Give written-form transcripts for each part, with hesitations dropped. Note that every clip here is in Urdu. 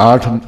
8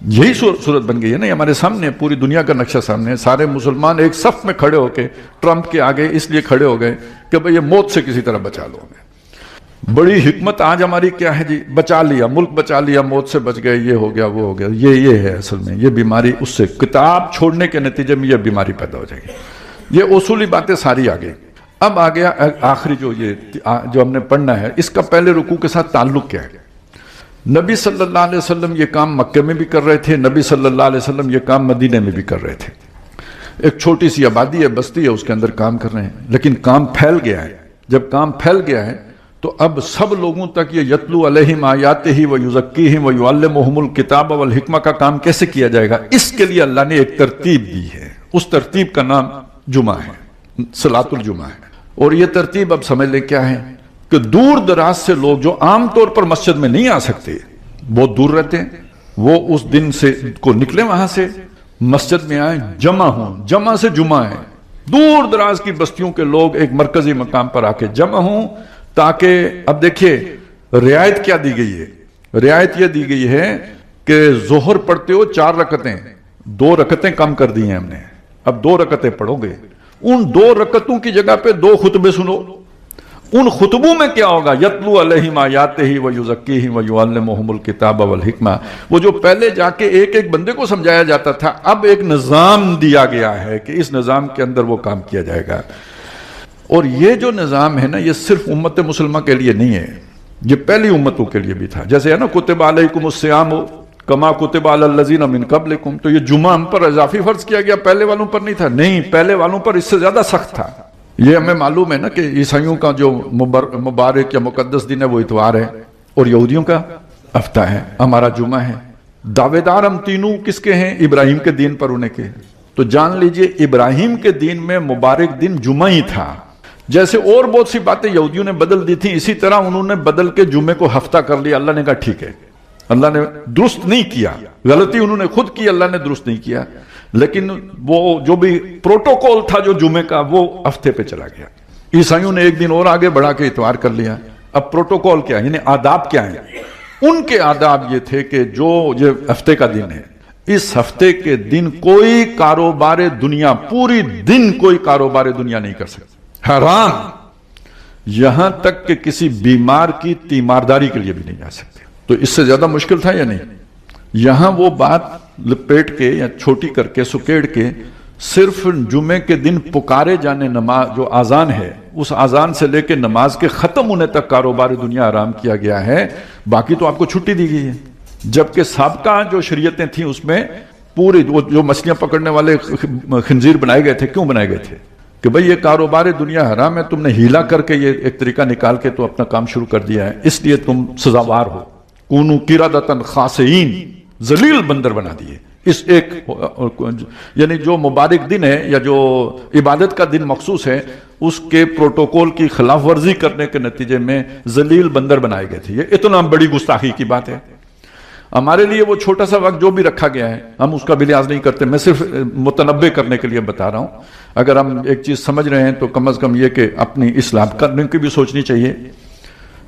یہی صورت بن گئی ہے نا ہمارے سامنے، پوری دنیا کا نقشہ سامنے ہے. سارے مسلمان ایک صف میں کھڑے ہو کے ٹرمپ کے آگے اس لیے کھڑے ہو گئے کہ بھئی یہ موت سے کسی طرح بچا لو گے. بڑی حکمت آج ہماری کیا ہے جی؟ بچا لیا، ملک بچا لیا، موت سے بچ گئے، یہ ہو گیا وہ ہو گیا. یہ ہے اصل میں یہ بیماری. اس سے کتاب چھوڑنے کے نتیجے میں یہ بیماری پیدا ہو جائے گی. یہ اصولی باتیں ساری آ گئی. اب آ گیا آخری جو ہم نے پڑھنا ہے، اس کا پہلے رکوع کے ساتھ تعلق کیا ہے. نبی صلی اللہ علیہ وسلم یہ کام مکے میں بھی کر رہے تھے، نبی صلی اللہ علیہ وسلم یہ کام مدینے میں بھی کر رہے تھے. ایک چھوٹی سی آبادی ہے، بستی ہے، اس کے اندر کام کر رہے ہیں، لیکن کام پھیل گیا ہے. جب کام پھیل گیا ہے تو اب سب لوگوں تک یہ یتلو علیہم آیاتہ ویزکیہم ویعلمہم الکتاب والحکمہ کا کام کیسے کیا جائے گا؟ اس کے لیے اللہ نے ایک ترتیب دی ہے. اس ترتیب کا نام جمعہ ہے، صلاۃ الجمعہ ہے. اور یہ ترتیب اب سمجھ لیں کیا ہے کہ دور دراز سے لوگ جو عام طور پر مسجد میں نہیں آ سکتے، بہت دور رہتے ہیں، وہ اس دن سے کو نکلیں وہاں سے، مسجد میں آئیں، جمع ہوں. جمع سے جمعہ ہے. دور دراز کی بستیوں کے لوگ ایک مرکزی مقام پر آ کے جمع ہوں، تاکہ اب دیکھیے رعایت کیا دی گئی ہے. رعایت یہ دی گئی ہے کہ ظہر پڑھتے ہو 4 رکعتیں، 2 رکعتیں کم کر دی ہیں ہم نے، اب 2 رکعتیں پڑھو گے. ان 2 رکعتوں کی جگہ پہ 2 خطبے سنو. ان خطبوں میں کیا ہوگا؟ یتلو علیہم آیاتہ ویزکیہم ویعلمہم الکتاب والحکمہ. وہ جو پہلے جا کے ایک ایک بندے کو سمجھایا جاتا تھا، اب ایک نظام دیا گیا ہے کہ اس نظام کے اندر وہ کام کیا جائے گا. اور یہ جو نظام ہے نا، یہ صرف امت مسلمہ کے لیے نہیں ہے، یہ پہلی امتوں کے لیے بھی تھا. جیسے ہے نا کتب علیکم الصیام کما کتب علی الذین من قبلکم، تو یہ جمعہ ہم پر اضافی فرض کیا گیا، پہلے والوں پر نہیں تھا. نہیں، پہلے والوں پر اس سے زیادہ سخت تھا. یہ ہمیں معلوم ہے نا کہ عیسائیوں کا جو مبارک یا مقدس دن ہے وہ اتوار ہے، اور یہودیوں کا ہفتہ ہے، ہمارا جمعہ ہے. دعوے دار ہم تینوں کس کے ہیں؟ ابراہیم کے دین پر ہونے کے. تو جان لیجئے ابراہیم کے دین میں مبارک دن جمعہ ہی تھا. جیسے اور بہت سی باتیں یہودیوں نے بدل دی تھیں، اسی طرح انہوں نے بدل کے جمعے کو ہفتہ کر لیا. اللہ نے کہا ٹھیک ہے، اللہ نے درست نہیں کیا، غلطی انہوں نے خود کی، اللہ نے درست نہیں کیا. لیکن وہ جو بھی پروٹوکول تھا جو جمعے کا، وہ ہفتے پہ چلا گیا. عیسائیوں نے ایک دن اور آگے بڑھا کے اتوار کر لیا. اب پروٹوکول کیا ہے، یعنی آداب کیا ہیں؟ ان کے آداب یہ تھے کہ جو یہ ہفتے کا دن ہے، اس ہفتے کے دن کوئی کاروبار دنیا، پوری دن کوئی کاروبار دنیا نہیں کر سکتا. حرام. یہاں تک کہ کسی بیمار کی تیمارداری کے لیے بھی نہیں جا سکتے. تو اس سے زیادہ مشکل تھا یا نہیں؟ یہاں وہ بات لپیٹ کے یا چھوٹی کر کے سکیڑ کے صرف جمعے کے دن پکارے جانے نماز جو آزان ہے، اس آزان سے لے کے نماز کے ختم ہونے تک کاروبار دنیا حرام کیا گیا ہے. باقی تو آپ کو چھٹی دی گئی ہے. جبکہ سابقہ جو شریعتیں تھیں اس میں پوری جو مچھلیاں پکڑنے والے خنزیر بنائے گئے تھے، کیوں بنائے گئے تھے؟ کہ بھئی یہ کاروبار دنیا حرام ہے، تم نے ہیلا کر کے یہ ایک طریقہ نکال کے تو اپنا کام شروع کر دیا ہے، اس لیے تم سزاوار ہو. کونو قردۃ خاسئین، ذلیل بندر بنا دیے. اس ایک یعنی جو مبارک دن ہے یا جو عبادت کا دن مخصوص ہے، اس کے پروٹوکول کی خلاف ورزی کرنے کے نتیجے میں ذلیل بندر بنائے گئے تھے. یہ اتنا بڑی گستاخی کی بات ہے. ہمارے لیے وہ چھوٹا سا وقت جو بھی رکھا گیا ہے ہم اس کا بھی لحاظ نہیں کرتے. میں صرف متنبع کرنے کے لیے بتا رہا ہوں. اگر ہم ایک چیز سمجھ رہے ہیں تو کم از کم یہ کہ اپنی اصلاح کرنے کی بھی سوچنی چاہیے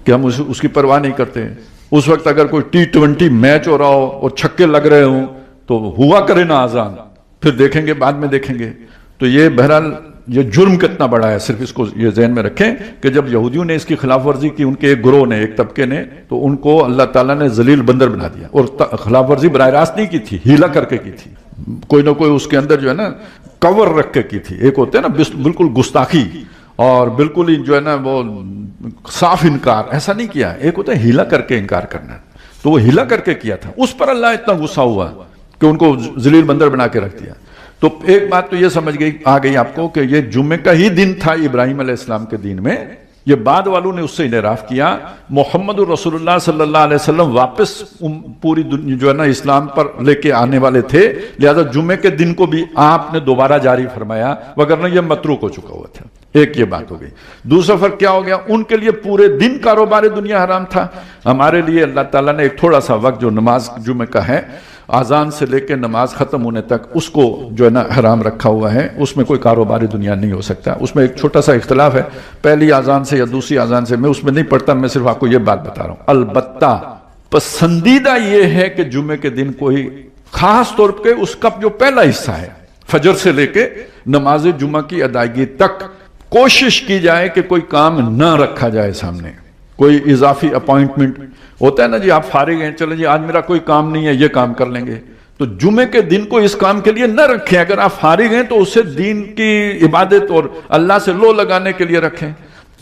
کہ ہم اس کی پرواہ نہیں کرتے. اس وقت اگر کوئی T20 میچ ہو رہا ہو اور چھکے لگ رہے ہوں تو ہوا کرے نا آزان، پھر دیکھیں گے، بعد میں دیکھیں گے. تو یہ بہرحال یہ جرم کتنا بڑا ہے، صرف اس کو یہ ذہن میں رکھیں کہ جب یہودیوں نے اس کی خلاف ورزی کی، ان کے ایک گروہ نے، ایک طبقے نے، تو ان کو اللہ تعالیٰ نے ذلیل بندر بنا دیا. اور خلاف ورزی براہ راست نہیں کی تھی، ہیلا کر کے کی تھی. کوئی نہ کوئی اس کے اندر جو ہے نا کور رکھ کے کی تھی. ایک ہوتے ہیں نا بالکل گستاخی اور بالکل ہی جو ہے نا وہ صاف انکار، ایسا نہیں کیا. ایک ہوتا ہے ہیلا کر کے انکار کرنا، تو وہ ہیلا کر کے کیا تھا. اس پر اللہ اتنا غصہ ہوا کہ ان کو ذلیل بندر بنا کے رکھ دیا. تو ایک بات تو یہ سمجھ آ گئی آپ کو کہ یہ جمعے کا ہی دن تھا ابراہیم علیہ السلام کے دین میں. یہ بعد والوں نے اس سے انحراف کیا. محمد رسول اللہ صلی اللہ علیہ وسلم واپس پوری جو ہے نا اسلام پر لے کے آنے والے تھے، لہذا جمعے کے دن کو بھی آپ نے دوبارہ جاری فرمایا، وگرنہ یہ متروک ہو چکا ہوا تھا. ایک یہ بات ہو گئی. دوسرا فرق کیا ہو گیا؟ ان کے لیے پورے دن کاروبار دنیا حرام تھا. ہمارے لیے اللہ تعالیٰ نے ایک تھوڑا سا وقت جو نماز جمعے کا ہے، آذان سے لے کے نماز ختم ہونے تک، اس کو جو ہے نا حرام رکھا ہوا ہے. اس میں کوئی کاروبار دنیا نہیں ہو سکتا. اس میں ایک چھوٹا سا اختلاف ہے، پہلی آذان سے یا دوسری آذان سے، میں اس میں نہیں پڑھتا، میں صرف آپ کو یہ بات بتا رہا ہوں. البتہ پسندیدہ یہ ہے کہ جمعے کے دن کوئی خاص طور پہ اس کا جو پہلا حصہ ہے فجر سے لے کے نماز جمعہ کی ادائیگی تک کوشش کی جائے کہ کوئی کام نہ رکھا جائے سامنے. کوئی اضافی اپوائنٹمنٹ ہوتا ہے نا جی، آپ فارغ ہیں، چلیں جی آج میرا کوئی کام نہیں ہے، یہ کام کر لیں گے. تو جمعے کے دن کو اس کام کے لیے نہ رکھیں. اگر آپ فارغ ہیں تو اسے دین کی عبادت اور اللہ سے لو لگانے کے لیے رکھیں.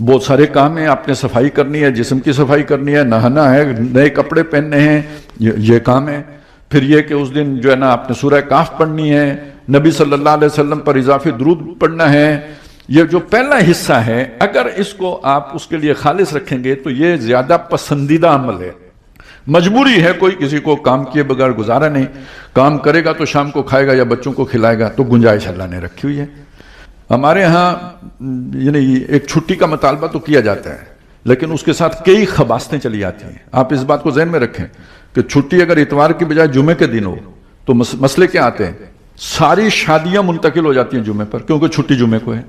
بہت سارے کام ہیں، آپ نے صفائی کرنی ہے، جسم کی صفائی کرنی ہے، نہانا ہے، نئے کپڑے پہننے ہیں، یہ کام ہے. پھر یہ کہ اس دن جو ہے نا آپ نے سورہ کہف پڑھنی ہے، نبی صلی اللہ علیہ وسلم پر اضافی درود پڑھنا ہے. یہ جو پہلا حصہ ہے اگر اس کو آپ اس کے لیے خالص رکھیں گے تو یہ زیادہ پسندیدہ عمل ہے. مجبوری ہے، کوئی کسی کو کام کیے بغیر گزارا نہیں. کام کرے گا تو شام کو کھائے گا یا بچوں کو کھلائے گا، تو گنجائش اللہ نے رکھی ہوئی ہے. ہمارے ہاں یعنی ایک چھٹی کا مطالبہ تو کیا جاتا ہے، لیکن اس کے ساتھ کئی خباستیں چلی جاتی ہیں. آپ اس بات کو ذہن میں رکھیں کہ چھٹی اگر اتوار کی بجائے جمعے کے دن ہو تو مسئلے کیا آتے ہیں؟ ساری شادیاں منتقل ہو جاتی ہیں جمعے پر، کیونکہ چھٹی جمعے کو ہے.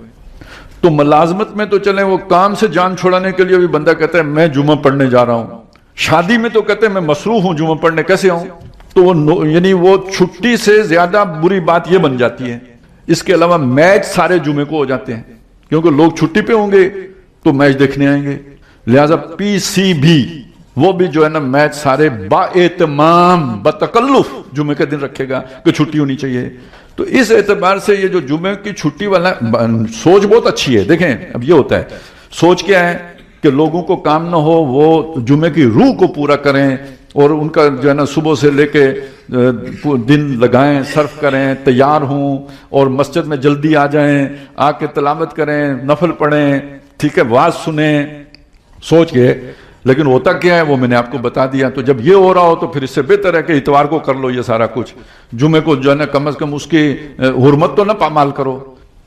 تو ملازمت میں تو چلیں وہ کام سے جان چھوڑانے کے لیے بھی بندہ کہتا ہے میں جمعہ پڑھنے جا رہا ہوں. شادی میں تو کہتے ہیں میں مصروف ہوں، جمعہ پڑھنے کیسے آؤں؟ تو یعنی وہ چھٹی سے زیادہ بری بات یہ بن جاتی ہے. اس کے علاوہ میچ سارے جمعے کو ہو جاتے ہیں، کیونکہ لوگ چھٹی پہ ہوں گے تو میچ دیکھنے آئیں گے. لہذا پی سی بھی وہ بھی جو ہے نا میچ سارے با اہتمام بتکلف جمعے کے دن رکھے گا کہ چھٹی ہونی چاہیے. تو اس اعتبار سے یہ جو جمعے کی چھٹی والا سوچ بہت اچھی ہے. دیکھیں اب یہ ہوتا ہے، سوچ کیا ہے کہ لوگوں کو کام نہ ہو، وہ جمعے کی روح کو پورا کریں اور ان کا جو ہے نا صبح سے لے کے دن لگائیں، صرف کریں، تیار ہوں اور مسجد میں جلدی آ جائیں، آ کے تلاوت کریں، نفل پڑھیں، ٹھیک ہے، واعظ سنیں، سوچ کے. لیکن ہوتا کیا ہے وہ میں نے آپ کو بتا دیا. تو جب یہ ہو رہا ہو تو پھر اس سے بہتر ہے کہ اتوار کو کر لو یہ سارا کچھ. جمعے کو جو ہے نا کم از کم اس کی حرمت تو نہ پامال کرو.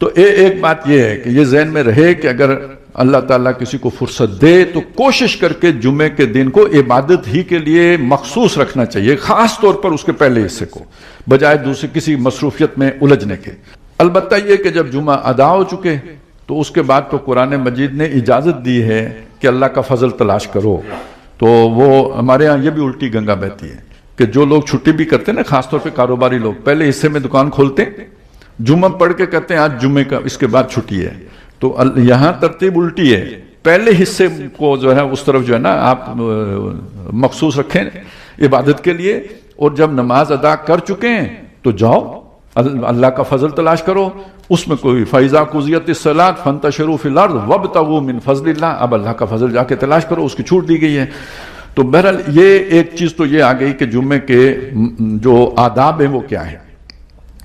تو ایک بات یہ ہے کہ یہ ذہن میں رہے کہ اگر اللہ تعالیٰ کسی کو فرصت دے تو کوشش کر کے جمعے کے دن کو عبادت ہی کے لیے مخصوص رکھنا چاہیے، خاص طور پر اس کے پہلے حصے کو، بجائے دوسری کسی مصروفیت میں الجھنے کے. البتہ یہ کہ جب جمعہ ادا ہو چکے تو اس کے بعد تو قرآن مجید نے اجازت دی ہے کہ اللہ کا فضل تلاش کرو. تو وہ ہمارے ہاں یہ بھی الٹی گنگا بہتی ہے کہ جو لوگ چھٹی بھی کرتے ہیں نا، خاص طور پہ کاروباری لوگ، پہلے حصے میں دکان کھولتے ہیں، جمعہ پڑھ کے کہتے ہیں آج جمعے کا، اس کے بعد چھٹی ہے. تو یہاں ترتیب الٹی ہے. پہلے حصے کو جو ہے اس طرف جو ہے نا آپ مخصوص رکھیں عبادت کے لیے، اور جب نماز ادا کر چکے ہیں تو جاؤ اللہ کا فضل تلاش کرو. اس میں کوئی فَإِذَا قُضِيَتِ الصَّلَاةُ فَانتَشِرُوا فِي الْأَرْضِ وَابْتَغُوا مِنْ فَضْلِ اللَّهِ. اب اللہ کا فضل جا کے تلاش کرو، اس کی چھوٹ دی گئی ہے. تو بہرحال یہ ایک چیز تو یہ آ گئی کہ جمعے کے جو آداب ہیں وہ کیا ہیں.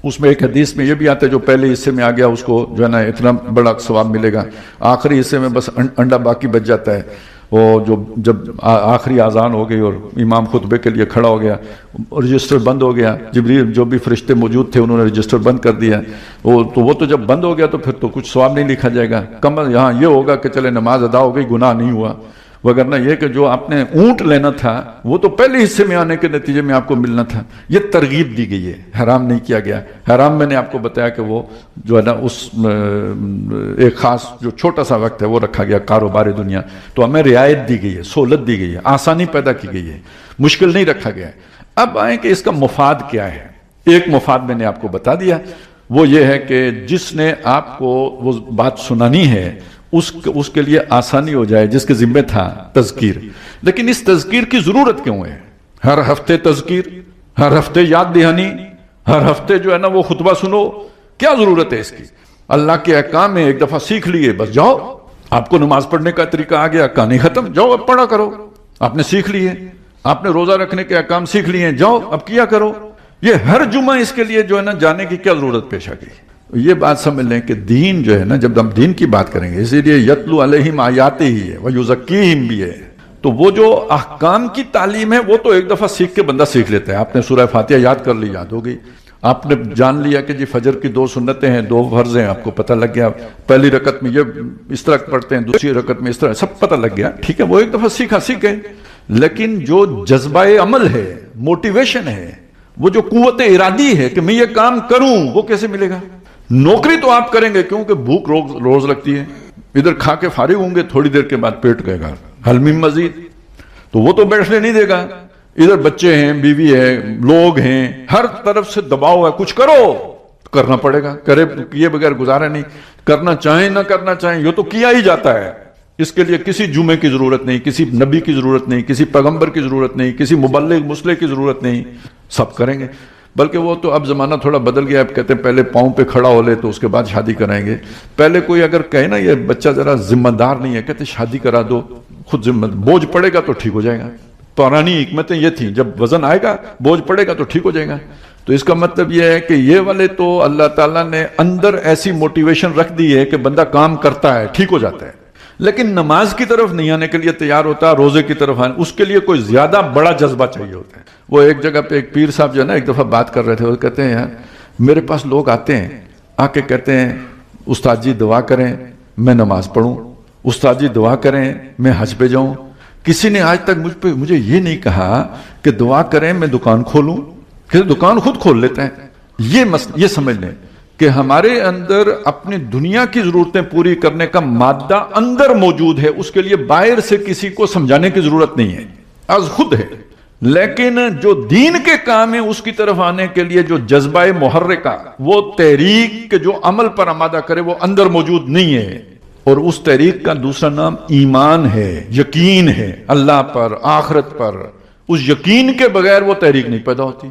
اس میں ایک حدیث میں یہ بھی آتا ہے جو پہلے حصے میں آ گیا اس کو جو ہے نا اتنا بڑا ثواب ملے گا، آخری حصے میں بس انڈا باقی بچ جاتا ہے. وہ جب آخری اذان ہو گئی اور امام خطبے کے لیے کھڑا ہو گیا، رجسٹر بند ہو گیا، جبریل جو بھی فرشتے موجود تھے انہوں نے رجسٹر بند کر دیا. وہ تو جب بند ہو گیا تو پھر تو کچھ ثواب نہیں لکھا جائے گا. کم یہاں یہ ہوگا کہ چلے نماز ادا ہو گئی، گناہ نہیں ہوا. وگرنہ یہ کہ جو آپ نے اونٹ لینا تھا وہ تو پہلے حصے میں آنے کے نتیجے میں آپ کو ملنا تھا. یہ ترغیب دی گئی ہے، حرام نہیں کیا گیا. حرام میں نے آپ کو بتایا کہ وہ جو ہے نا اس ایک خاص جو چھوٹا سا وقت ہے وہ رکھا گیا، کاروبار دنیا. تو ہمیں رعایت دی گئی ہے، سہولت دی گئی ہے، آسانی پیدا کی گئی ہے، مشکل نہیں رکھا گیا ہے. اب آئیں کہ اس کا مفاد کیا ہے. ایک مفاد میں نے آپ کو بتا دیا، وہ یہ ہے کہ جس نے آپ کو وہ بات سنانی ہے اس کے لیے آسانی ہو جائے، جس کے ذمہ تھا تذکیر. لیکن اس تذکیر کی ضرورت کیوں ہے؟ ہر ہفتے تذکیر، ہر ہفتے یاد دہانی، ہر ہفتے جو ہے نا وہ خطبہ سنو، کیا ضرورت ہے اس کی؟ اللہ کے احکام میں ایک دفعہ سیکھ لیے بس جاؤ. آپ کو نماز پڑھنے کا طریقہ آ گیا، کہانی ختم، جاؤ اب پڑھا کرو. آپ نے سیکھ لیے، آپ نے روزہ رکھنے کے احکام سیکھ لیے، جاؤ اب کیا کرو. یہ ہر جمعہ اس کے لیے جو ہے نا جانے کی کیا ضرورت پیش آ گئی؟ یہ بات سمجھ لیں کہ دین جو ہے نا، جب ہم دین کی بات کریں گے اسی لیے یتلو علیہم آیاتہ ہی ہے ویزکیہم بھی ہے. تو وہ جو احکام کی تعلیم ہے وہ تو ایک دفعہ سیکھ کے بندہ سیکھ لیتا ہے. آپ نے سورہ فاتحہ یاد کر لی، یاد ہو گئی. آپ نے جان لیا کہ جی فجر کی 2 سنتیں ہیں، 2 فرض ہیں، آپ کو پتہ لگ گیا. پہلی رکعت میں یہ اس طرح پڑھتے ہیں، دوسری رکعت میں اس طرح، سب پتہ لگ گیا. ٹھیک ہے، وہ ایک دفعہ سیکھے. لیکن جو جذبہ عمل ہے، موٹیویشن ہے، وہ جو قوت ارادی ہے کہ میں یہ کام کروں، وہ کیسے ملے گا؟ نوکری تو آپ کریں گے کیونکہ بھوک روز لگتی ہے، ادھر کھا کے فارغ ہوں گے، تھوڑی دیر کے بعد پیٹ کہے گا حل من مزید، تو وہ تو بیٹھنے نہیں دے گا. ادھر بچے ہیں، بیوی ہے، لوگ ہیں، ہر طرف سے دباؤ ہے، کچھ کرو، کرنا پڑے گا، کرے کیے بغیر گزارا نہیں، کرنا چاہیں نہ کرنا چاہیں یہ تو کیا ہی جاتا ہے۔ اس کے لیے کسی جمعے کی ضرورت نہیں، کسی نبی کی ضرورت نہیں، کسی پیغمبر کی ضرورت نہیں، کسی مبلغ مسلح کی ضرورت نہیں، سب کریں گے۔ بلکہ وہ تو اب زمانہ تھوڑا بدل گیا، اب کہتے ہیں پہلے پاؤں پہ کھڑا ہو لے تو اس کے بعد شادی کرائیں گے۔ پہلے کوئی اگر کہے نا یہ بچہ ذرا ذمہ دار نہیں ہے، کہتے شادی کرا دو، خود ذمہ بوجھ پڑے گا تو ٹھیک ہو جائے گا۔ پرانی حکمتیں یہ تھیں، جب وزن آئے گا بوجھ پڑے گا تو ٹھیک ہو جائے گا۔ تو اس کا مطلب یہ ہے کہ یہ والے تو اللہ تعالیٰ نے اندر ایسی موٹیویشن رکھ دی ہے کہ بندہ کام کرتا ہے، ٹھیک ہو جاتا ہے، لیکن نماز کی طرف نہیں آنے کے لیے تیار ہوتا، روزے کی طرف آنے، اس کے لیے کوئی زیادہ بڑا جذبہ چاہیے ہوتا ہے۔ وہ ایک جگہ پہ ایک پیر صاحب جو ہے نا ایک دفعہ بات کر رہے تھے، وہ کہتے ہیں یار میرے پاس لوگ آتے ہیں، آ کے کہتے ہیں استاد جی دعا کریں میں نماز پڑھوں، استاد جی دعا کریں میں حج پہ جاؤں۔ کسی نے آج تک مجھے یہ نہیں کہا کہ دعا کریں میں دکان کھولوں، کہ دکان خود کھول لیتے ہیں۔ یہ سمجھ لیں کہ ہمارے اندر اپنی دنیا کی ضرورتیں پوری کرنے کا مادہ اندر موجود ہے، اس کے لیے باہر سے کسی کو سمجھانے کی ضرورت نہیں ہے، از خود ہے۔ لیکن جو دین کے کام ہیں اس کی طرف آنے کے لیے جو جذبہ محرکہ، وہ تحریک کے جو عمل پر آمادہ کرے، وہ اندر موجود نہیں ہے۔ اور اس تحریک کا دوسرا نام ایمان ہے، یقین ہے اللہ پر، آخرت پر۔ اس یقین کے بغیر وہ تحریک نہیں پیدا ہوتی۔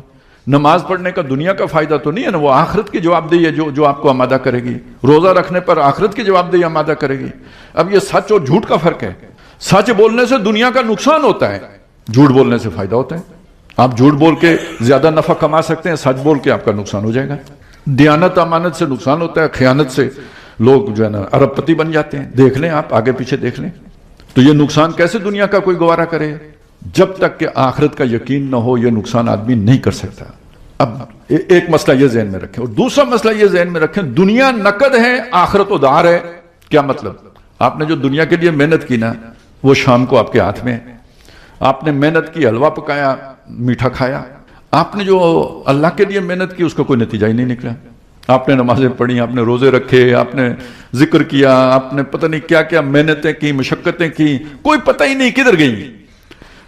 نماز پڑھنے کا دنیا کا فائدہ تو نہیں ہے نا، وہ آخرت کی جواب دہی ہے جو آپ کو آمادہ کرے گی۔ روزہ رکھنے پر آخرت کی جواب دہی آمادہ کرے گی۔ اب یہ سچ اور جھوٹ کا فرق ہے۔ سچ بولنے سے دنیا کا نقصان ہوتا ہے، جھوٹ بولنے سے فائدہ ہوتا ہے۔ آپ جھوٹ بول کے زیادہ نفع کما سکتے ہیں، سچ بول کے آپ کا نقصان ہو جائے گا۔ دیانت امانت سے نقصان ہوتا ہے، خیانت سے لوگ جو ہے نا ارب پتی بن جاتے ہیں۔ دیکھ لیں آپ، آگے پیچھے دیکھ لیں۔ تو یہ نقصان کیسے دنیا کا کوئی گوارا کرے؟ جب تک کہ آخرت کا یقین نہ ہو یہ نقصان آدمی نہیں کر سکتا۔ اب ایک مسئلہ یہ ذہن میں رکھیں، اور دوسرا مسئلہ یہ ذہن میں رکھیں، دنیا نقد ہے، آخرت ادھار ہے۔ کیا مطلب؟ آپ نے جو دنیا کے لیے محنت کی نا، وہ شام کو آپ کے ہاتھ میں ہے۔ آپ نے محنت کی، حلوہ پکایا، میٹھا کھایا۔ آپ نے جو اللہ کے لیے محنت کی اس کا کوئی نتیجہ ہی نہیں نکلا۔ آپ نے نمازیں پڑھی، آپ نے روزے رکھے، آپ نے ذکر کیا، آپ نے پتہ نہیں کیا کیا محنتیں کی، مشقتیں کی، کوئی پتہ ہی نہیں کدھر گئی۔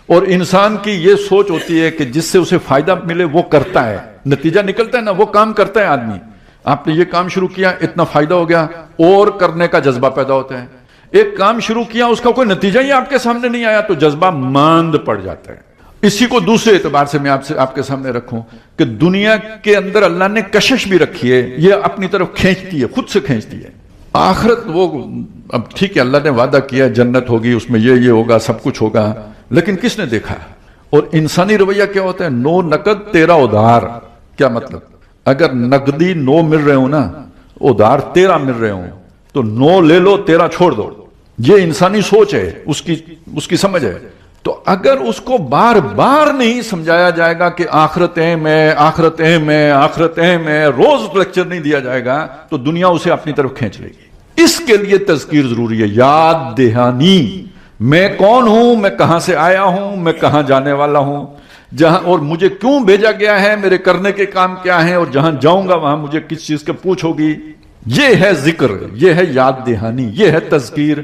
اور انسان کی یہ سوچ ہوتی ہے کہ جس سے اسے فائدہ ملے وہ کرتا ہے، نتیجہ نکلتا ہے نا، وہ کام کرتا ہے آدمی۔ آپ نے یہ کام شروع کیا، اتنا فائدہ ہو گیا، اور کرنے کا جذبہ پیدا ہوتا ہے۔ ایک کام شروع کیا، اس کا کوئی نتیجہ ہی آپ کے سامنے نہیں آیا تو جذبہ ماند پڑ جاتا ہے۔ اسی کو دوسرے اعتبار سے میں آپ کے سامنے رکھوں کہ دنیا کے اندر اللہ نے کشش بھی رکھی ہے، یہ اپنی طرف کھینچتی ہے، خود سے کھینچتی ہے۔ آخرت وہ اب ٹھیک ہے، اللہ نے وعدہ کیا جنت ہوگی، اس میں یہ ہوگا، سب کچھ ہوگا، لیکن کس نے دیکھا؟ اور انسانی رویہ کیا ہوتا ہے؟ نو نقد تیرا ادھار۔ کیا مطلب؟ اگر نقدی 9 مل رہے ہوں نا، ادھار 13 مل رہے ہوں تو 9 لے لو، 13 چھوڑ دو۔ یہ انسانی سوچ ہے، اس کی سمجھ ہے۔ تو اگر اس کو بار بار نہیں سمجھایا جائے گا کہ آخرت اہم ہے، آخرت اہم ہے، آخرت اہم ہے، روز لیکچر نہیں دیا جائے گا تو دنیا اسے اپنی طرف کھینچ لے گی۔ اس کے لیے تذکیر ضروری ہے، یاد دہانی۔ میں کون ہوں، میں کہاں سے آیا ہوں، میں کہاں جانے والا ہوں، جہاں اور مجھے کیوں بھیجا گیا ہے، میرے کرنے کے کام کیا ہیں، اور جہاں جاؤں گا وہاں مجھے کس چیز کے پوچھ ہوگی۔ یہ ہے ذکر، یہ ہے یاد دہانی، یہ ہے تذکیر۔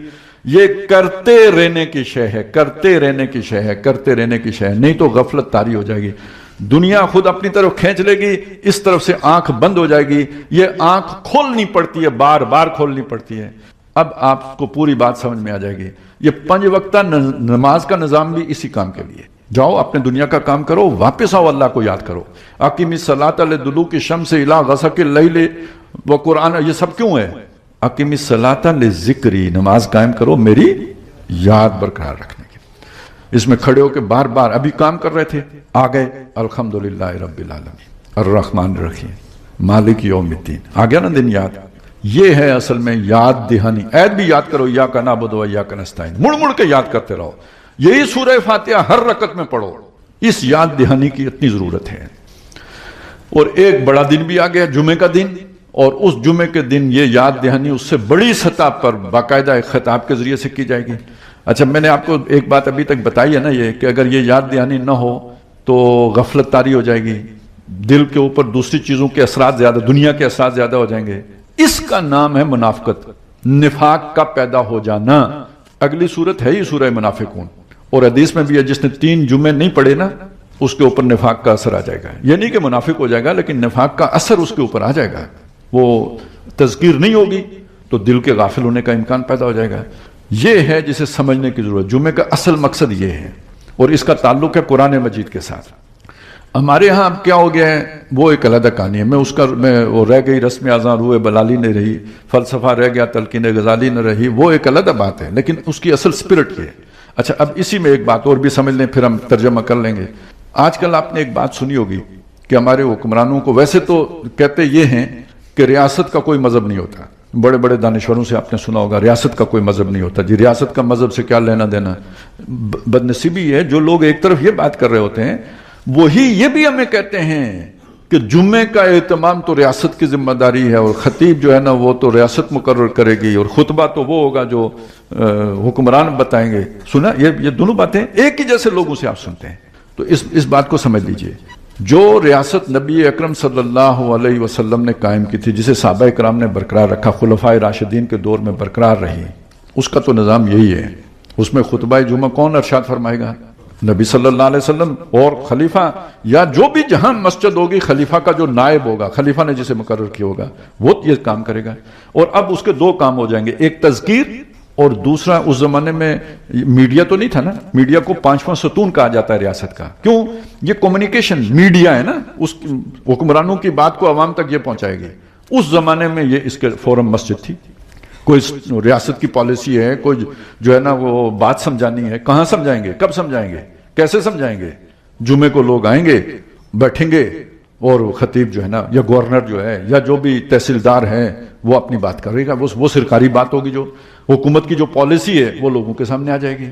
یہ کرتے رہنے کی شے ہے، کرتے رہنے کی شے ہے، کرتے رہنے کی شے ہے، نہیں تو غفلت طاری ہو جائے گی۔ دنیا خود اپنی طرف کھینچ لے گی، اس طرف سے آنکھ بند ہو جائے گی۔ یہ آنکھ کھولنی پڑتی ہے، بار بار کھولنی پڑتی ہے۔ اب آپ کو پوری بات سمجھ میں آ جائے گی۔ یہ 5 وقتہ نماز کا نظام بھی اسی کام کے لیے۔ جاؤ اپنے دنیا کا کام کرو، واپس آؤ اللہ کو یاد کرو۔ اقیم الصلاۃ لدلوک الشمس الی غسق اللیل وقرآن، یہ سب کیوں ہے؟ اقیم الصلاۃ لذکری، نماز قائم کرو میری یاد برقرار رکھنے کی۔ اس میں کھڑے ہو کے بار بار ابھی کام کر رہے تھے، آ گئے الحمدللہ رب العالمین الرحمن الرحیم مالک یوم الدین، آ گیا نا دن یاد۔ یہ ہے اصل میں یاد دہانی۔ عید بھی یاد کرو، ایاک نعبد و ایاک نستعین، مڑ مڑ کے یاد کرتے رہو۔ یہی سورہ فاتحہ ہر رکعت میں پڑھو۔ اس یاد دہانی کی اتنی ضرورت ہے۔ اور ایک بڑا دن بھی آ گیا، جمعے کا دن، اور اس جمعے کے دن یہ یاد دہانی اس سے بڑی سطح پر باقاعدہ ایک خطاب کے ذریعے سے کی جائے گی۔ اچھا، میں نے آپ کو ایک بات ابھی تک بتائی ہے نا، یہ کہ اگر یہ یاد دہانی نہ ہو تو غفلت طاری ہو جائے گی، دل کے اوپر دوسری چیزوں کے اثرات زیادہ، دنیا کے اثرات زیادہ ہو جائیں گے۔ اس کا نام ہے منافقت، نفاق کا پیدا ہو جانا۔ اگلی صورت ہے ہی سورہ منافقون، اور حدیث میں بھی ہے جس نے 3 جمعے نہیں پڑھے نا اس کے اوپر نفاق کا اثر آ جائے گا. یہ نہیں کہ منافق ہو جائے گا، لیکن نفاق کا اثر اس کے اوپر آ جائے گا. وہ تذکیر نہیں ہوگی تو دل کے غافل ہونے کا امکان پیدا ہو جائے گا. یہ ہے جسے سمجھنے کی ضرورت. جمعے کا اصل مقصد یہ ہے، اور اس کا تعلق ہے قرآن مجید کے ساتھ. ہمارے ہاں اب کیا ہو گیا ہے، وہ ایک علیحدہ کہانی ہے. وہ رہ گئی رسم اذان روح بلالی نہیں رہی، فلسفہ رہ گیا تلقین غزالی نہ رہی، وہ ایک علیحدہ بات ہے، لیکن اس کی اصل سپرٹ یہ ہے. اچھا، اب اسی میں ایک بات اور بھی سمجھ لیں، پھر ہم ترجمہ کر لیں گے. آج کل آپ نے ایک بات سنی ہوگی کہ ہمارے حکمرانوں کو، ویسے تو کہتے یہ ہیں کہ ریاست کا کوئی مذہب نہیں ہوتا. بڑے بڑے دانشوروں سے آپ نے سنا ہوگا ریاست کا کوئی مذہب نہیں ہوتا. جی ریاست کا مذہب سے کیا لینا دینا. بدنصیبی ہے جو لوگ ایک طرف یہ بات کر رہے ہوتے ہیں، وہی یہ بھی ہمیں کہتے ہیں کہ جمعے کا اہتمام تو ریاست کی ذمہ داری ہے، اور خطیب جو ہے نا وہ تو ریاست مقرر کرے گی، اور خطبہ تو وہ ہوگا جو حکمران بتائیں گے. سنا، یہ دونوں باتیں ایک ہی جیسے لوگوں سے آپ سنتے ہیں. تو اس بات کو سمجھ لیجئے، جو ریاست نبی اکرم صلی اللہ علیہ وسلم نے قائم کی تھی، جسے صحابہ کرام نے برقرار رکھا، خلفائے راشدین کے دور میں برقرار رہی، اس کا تو نظام یہی ہے. اس میں خطبہ جمعہ کون ارشاد فرمائے گا؟ نبی صلی اللہ علیہ وسلم. اور خلیفہ یا جو بھی جہاں مسجد ہوگی، خلیفہ کا جو نائب ہوگا، خلیفہ نے جسے مقرر کیا ہوگا، وہ یہ کام کرے گا. اور اب اس کے دو کام ہو جائیں گے، ایک تذکیر، اور دوسرا اس زمانے میں میڈیا تو نہیں تھا نا. میڈیا کو پانچواں ستون کہا جاتا ہے ریاست کا. کیوں؟ یہ کمیونیکیشن میڈیا ہے نا، اس حکمرانوں کی بات کو عوام تک یہ پہنچائے گی. اس زمانے میں یہ اس کے فورم مسجد تھی. کوئی ریاست کی پالیسی ہے، کوئی جو ہے نا وہ بات سمجھانی ہے، کہاں سمجھائیں گے، کب سمجھائیں گے، کیسے سمجھائیں گے؟ جمعے کو لوگ آئیں گے، بیٹھیں گے، اور خطیب جو ہے نا یا گورنر جو ہے یا جو بھی تحصیلدار ہیں وہ اپنی بات کرے گا. وہ سرکاری بات ہوگی، جو حکومت کی جو پالیسی ہے وہ لوگوں کے سامنے آ جائے گی.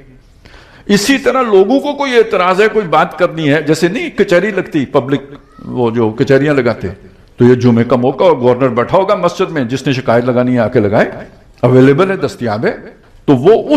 اسی طرح لوگوں کو کوئی اعتراض ہے، کوئی بات کرنی ہے، جیسے نہیں کچہری لگتی پبلک، وہ جو کچہریاں لگاتے، تو یہ جمعے کا موقع اور گورنر بیٹھا ہوگا مسجد میں، جس نے شکایت لگانی ہے آ کے لگائے، اویلیبل ہے، دستیاب ہے. تو وہ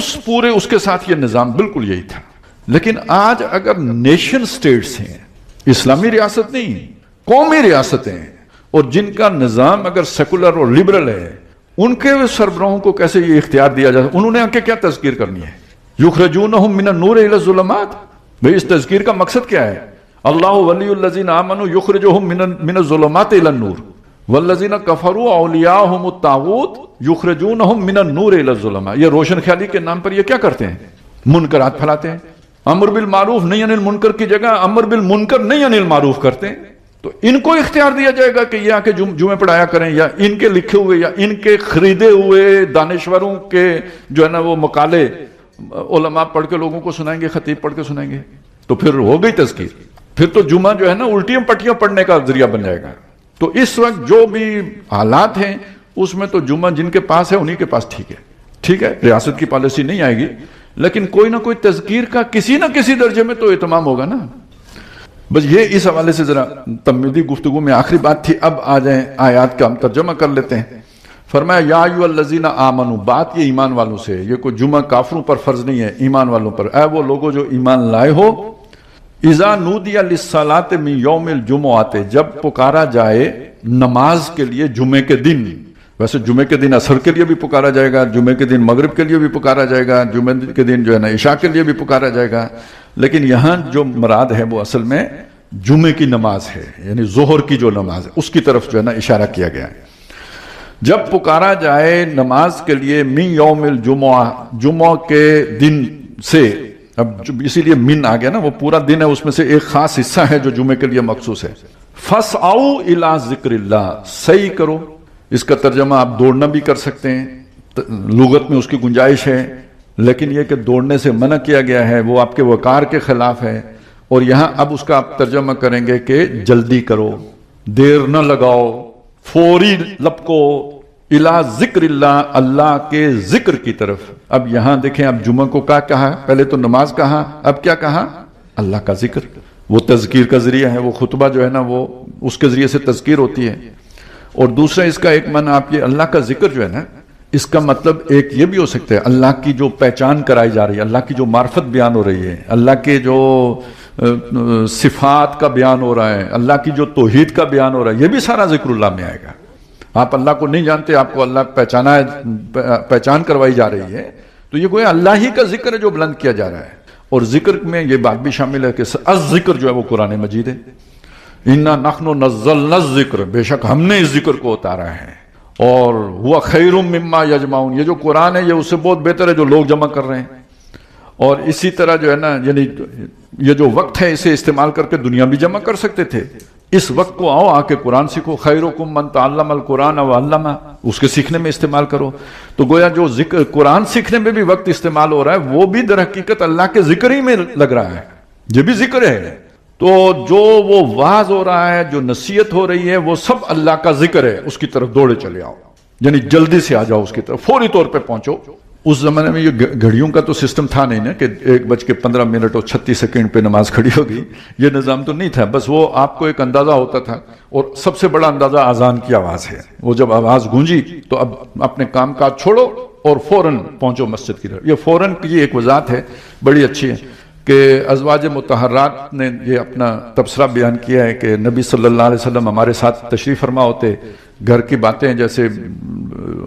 اس کے ساتھ یہ نظام بالکل یہی تھا. لیکن آج اگر نیشن سٹیٹس ہیں، اسلامی ریاست نہیں، قومی ریاستیں ہیں، اور جن کا نظام اگر سیکولر اور لبرل ہے، ان کے سربراہوں کو کیسے یہ اختیار دیا جاتا ہے؟ انہوں نے آ کے کیا تذکیر کرنی ہے؟ یخرجونہم من النور الی الظلمات. بھئی اس تذکیر کا مقصد کیا ہے؟ اللہ ولی الذین آمنوا یخرجہم من الظلمات الی النور والذین کفروا اولیاءہم الطاغوت یخرجونہم من النور الی الظلمات. یہ روشن خیالی کے نام پر یہ کیا کرتے ہیں؟ منکرات پھیلاتے ہیں. امر بالمعروف نہی عن المنکر کی جگہ امر بالمنکر نہی عن المعروف کرتے ہیں. تو ان کو اختیار دیا جائے گا کہ یہ آ کے جمعے پڑھایا کریں، یا ان کے لکھے ہوئے یا ان کے خریدے ہوئے دانشوروں کے جو ہے نا وہ مقالے علماء پڑھ کے لوگوں کو سنائیں گے، خطیب پڑھ کے سنائیں گے. تو پھر ہو گئی تذکیر. پھر تو جمعہ جو ہے نا الٹیاں پٹیاں پڑھنے کا ذریعہ بن جائے گا. تو اس وقت جو بھی حالات ہیں اس میں تو جمعہ جن کے پاس ہے انہی کے پاس ٹھیک ہے. ریاست کی پالیسی نہیں آئے گی، لیکن کوئی نہ کوئی تذکیر کا کسی نہ کسی درجے میں تو اہتمام ہوگا نا. بس یہ اس حوالے سے ذرا تمہیدی گفتگو میں آخری بات تھی. اب آ جائیں آیات کا ہم ترجمہ کر لیتے ہیں. فرمایا یا ایھا الذین آمنوا، بات یہ ایمان والوں سے، یہ کوئی جمعہ کافروں پر فرض نہیں ہے، ایمان والوں پر. اے وہ لوگوں جو ایمان لائے ہو، اذا نودی للصلاۃ من یوم الجمعۃ، جب پکارا جائے نماز کے لیے جمعے کے دن. ویسے جمعے کے دن عصر کے لیے بھی پکارا جائے گا، جمعے کے دن مغرب کے لیے بھی پکارا جائے گا، جمعے کے دن جو ہے نا عشاء کے لیے بھی پکارا جائے گا. لیکن یہاں جو مراد ہے وہ اصل میں جمعے کی نماز ہے، یعنی ظہر کی جو نماز ہے اس کی طرف جو ہے نا اشارہ کیا گیا ہے. جب پکارا جائے نماز کے لیے من یوم الجمعہ، جمعہ کے دن سے. اب اسی لیے من آ گیا نا، وہ پورا دن ہے، اس میں سے ایک خاص حصہ ہے جو جمعے کے لیے مخصوص ہے. فَاسْعَوْا إِلَىٰ ذِكْرِ اللَّهِ، صحیح کرو. اس کا ترجمہ آپ دوڑنا بھی کر سکتے ہیں، لغت میں اس کی گنجائش ہے، لیکن یہ کہ دوڑنے سے منع کیا گیا ہے، وہ آپ کے وقار کے خلاف ہے. اور یہاں اب اس کا آپ ترجمہ کریں گے کہ جلدی کرو، دیر نہ لگاؤ، فوری لپکو، اِلَىٰ ذِكْرِ اللَّهِ، اللہ کے ذکر کی طرف. اب یہاں دیکھیں، اب جمعہ کو کیا کہا؟ پہلے تو نماز کہا، اب کیا کہا؟ اللہ کا ذکر. وہ تذکیر کا ذریعہ ہے، وہ خطبہ جو ہے نا وہ اس کے ذریعے سے تذکیر ہوتی ہے. اور دوسرا اس کا ایک معنی آپ یہ اللہ کا ذکر جو ہے نا، اس کا مطلب ایک یہ بھی ہو سکتا ہے اللہ کی جو پہچان کرائی جا رہی ہے، اللہ کی جو معرفت بیان ہو رہی ہے، اللہ کے جو صفات کا بیان ہو رہا ہے، اللہ کی جو توحید کا بیان ہو رہا ہے، یہ بھی سارا ذکر اللہ میں آئے گا. آپ اللہ کو نہیں جانتے، آپ کو اللہ پہچان کروائی جا رہی ہے، تو یہ کوئی اللہ ہی کا ذکر ہے جو بلند کیا جا رہا ہے. اور ذکر میں یہ بات بھی شامل ہے کہ الذکر جو ہے وہ قرآن مجید ہے. انا نحن نزلنا الذکر، بے شک ہم نے اس ذکر کو اتارا ہے. اور ہوا خیر مما یجمعون، یہ جو قرآن ہے یہ اس سے بہت بہتر ہے جو لوگ جمع کر رہے ہیں. اور اسی طرح جو ہے نا، یعنی یہ جو وقت ہے اسے استعمال کر کے دنیا بھی جمع کر سکتے تھے. اس وقت کو آؤ، آ کے قرآن سیکھو. خیرکم من تعلم القرآن وعلمہ، اس کے سیکھنے میں استعمال کرو. تو گویا جو ذکر قرآن سیکھنے میں بھی وقت استعمال ہو رہا ہے وہ بھی در حقیقت اللہ کے ذکر ہی میں لگ رہا ہے، یہ بھی ذکر ہے. تو جو وہ واعظ ہو رہا ہے، جو نصیحت ہو رہی ہے، وہ سب اللہ کا ذکر ہے. اس کی طرف دوڑے چلے آؤ، یعنی جلدی سے آ جاؤ اس کی طرف، فوری طور پہ پہنچو. اس زمانے میں یہ گھڑیوں کا تو سسٹم تھا نہیں نا کہ 1:15 اور 36 سیکنڈ پہ نماز کھڑی ہوگی، یہ نظام تو نہیں تھا. بس وہ آپ کو ایک اندازہ ہوتا تھا، اور سب سے بڑا اندازہ اذان کی آواز ہے. وہ جب آواز گونجی تو اب اپنے کام کاج چھوڑو اور فوراً پہنچو مسجد کی طرف. یہ فوراً کی ایک وضاحت ہے بڑی اچھی ہے کہ ازواج مطہرات نے یہ اپنا تبصرہ بیان کیا ہے کہ نبی صلی اللہ علیہ وسلم ہمارے ساتھ تشریف فرما ہوتے، گھر کی باتیں جیسے